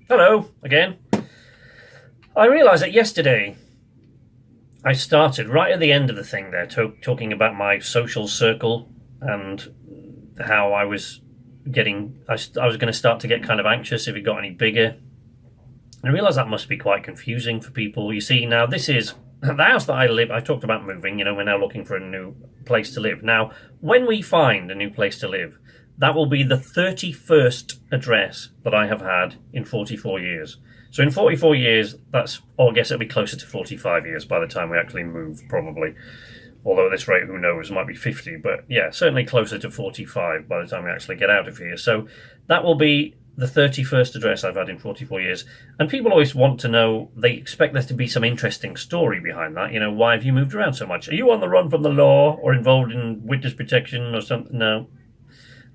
Hello again. I realised that yesterday I started right at the end of the thing there, talking about my social circle and how I was getting. I was going to start to get kind of anxious if it got any bigger. I realised that must be quite confusing for people. You see, now this is the house that I live. I talked about moving. We're now looking for a new place to live. Now, when we find a new place to live, that will be the 31st address that I have had in 44 years. So in 44 years, I guess it'll be closer to 45 years by the time we actually move, probably. Although at this rate, who knows, it might be 50. But yeah, certainly closer to 45 by the time we actually get out of here. So that will be the 31st address I've had in 44 years. And people always want to know, they expect there to be some interesting story behind that. Why have you moved around so much? Are you on the run from the law or involved in witness protection or something? No,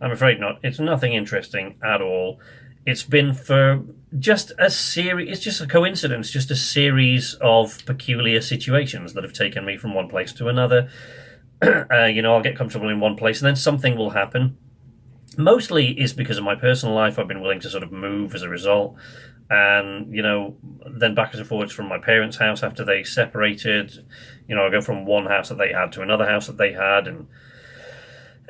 I'm afraid not. It's nothing interesting at all. It's been for just a series, it's just a coincidence, just a series of peculiar situations that have taken me from one place to another. I'll get comfortable in one place and then something will happen. Mostly is because of my personal life. I've been willing to sort of move as a result. And, then backwards and forwards from my parents' house after they separated. I go from one house that they had to another house that they had. And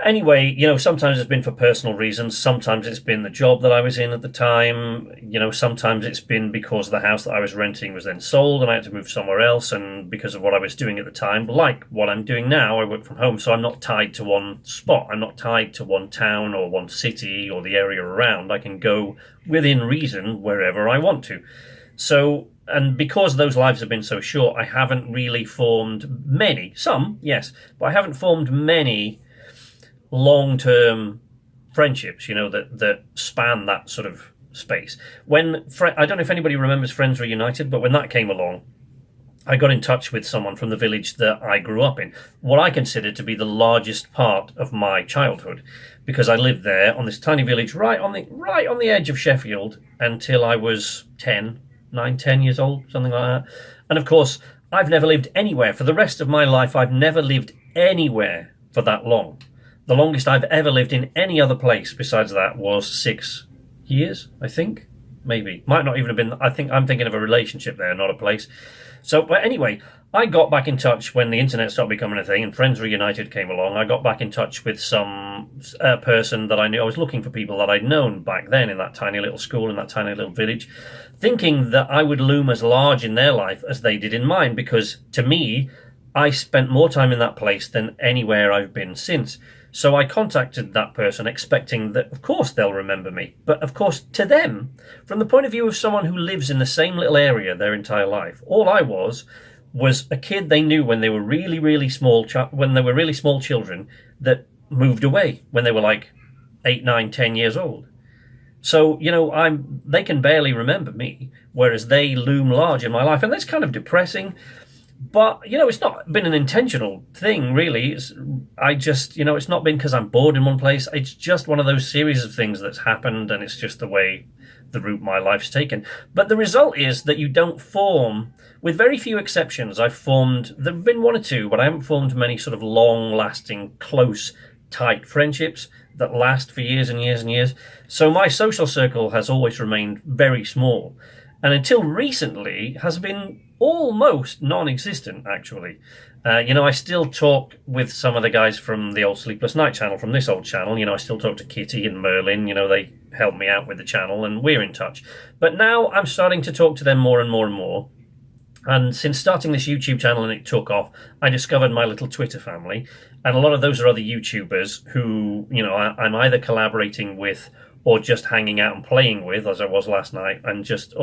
anyway, sometimes it's been for personal reasons. Sometimes it's been the job that I was in at the time. Sometimes it's been because the house that I was renting was then sold and I had to move somewhere else. And because of what I was doing at the time, like what I'm doing now, I work from home. So I'm not tied to one spot. I'm not tied to one town or one city or the area around. I can go within reason wherever I want to. So, and because those lives have been so short, I haven't really formed many, some, yes, but I haven't formed many long-term friendships, that span that sort of space. I don't know if anybody remembers Friends Reunited, but when that came along, I got in touch with someone from the village that I grew up in, what I consider to be the largest part of my childhood, because I lived there on this tiny village right on the edge of Sheffield until I was 10 years old, something like that. And of course, I've never lived anywhere. For the rest of my life, I've never lived anywhere for that long. The longest I've ever lived in any other place besides that was 6 years, I think. Maybe. Might not even have been. I'm thinking of a relationship there, not a place. So, but anyway, I got back in touch when the internet started becoming a thing and Friends Reunited came along. I got back in touch with some person that I knew. I was looking for people that I'd known back then in that tiny little school, in that tiny little village, thinking that I would loom as large in their life as they did in mine, because to me, I spent more time in that place than anywhere I've been since. So I contacted that person expecting that, of course, they'll remember me. But, of course, to them, from the point of view of someone who lives in the same little area their entire life, all I was a kid they knew when they were really, really small, when they were really small children that moved away when they were like 8, 9, 10 years old. So, they can barely remember me, whereas they loom large in my life. And that's kind of depressing. But, it's not been an intentional thing, really. It's not been because I'm bored in one place. It's just one of those series of things that's happened, and it's just the route my life's taken. But the result is that you don't form, with very few exceptions, there have been one or two, but I haven't formed many sort of long-lasting, close, tight friendships that last for years and years and years. So my social circle has always remained very small. And until recently has been almost non-existent, actually. I still talk with some of the guys from the old Sleepless Night channel, from this old channel. I still talk to Kitty and Merlin. They help me out with the channel and we're in touch. But now I'm starting to talk to them more and more and more. And since starting this YouTube channel and it took off, I discovered my little Twitter family. And a lot of those are other YouTubers who, I'm either collaborating with or just hanging out and playing with, as I was last night, and just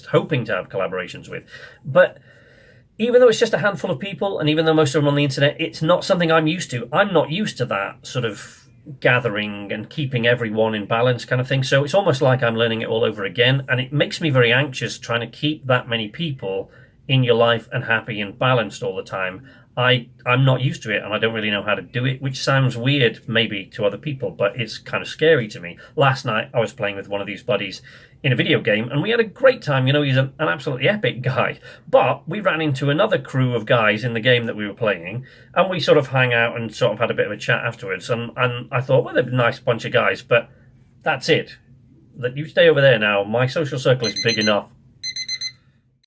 hoping to have collaborations with. But even though it's just a handful of people, and even though most of them are on the internet, it's not something I'm used to. I'm not used to that sort of gathering and keeping everyone in balance kind of thing. So it's almost like I'm learning it all over again, and it makes me very anxious trying to keep that many people in your life and happy and balanced all the time. I'm not used to it, and I don't really know how to do it, which sounds weird maybe to other people, but it's kind of scary to me. Last night I was playing with one of these buddies in a video game, and we had a great time. He's an absolutely epic guy, but we ran into another crew of guys in the game that we were playing, and we sort of hung out and sort of had a bit of a chat afterwards, and I thought, well, they're a nice bunch of guys, but that's it. that you stay over there now. My social circle is big enough.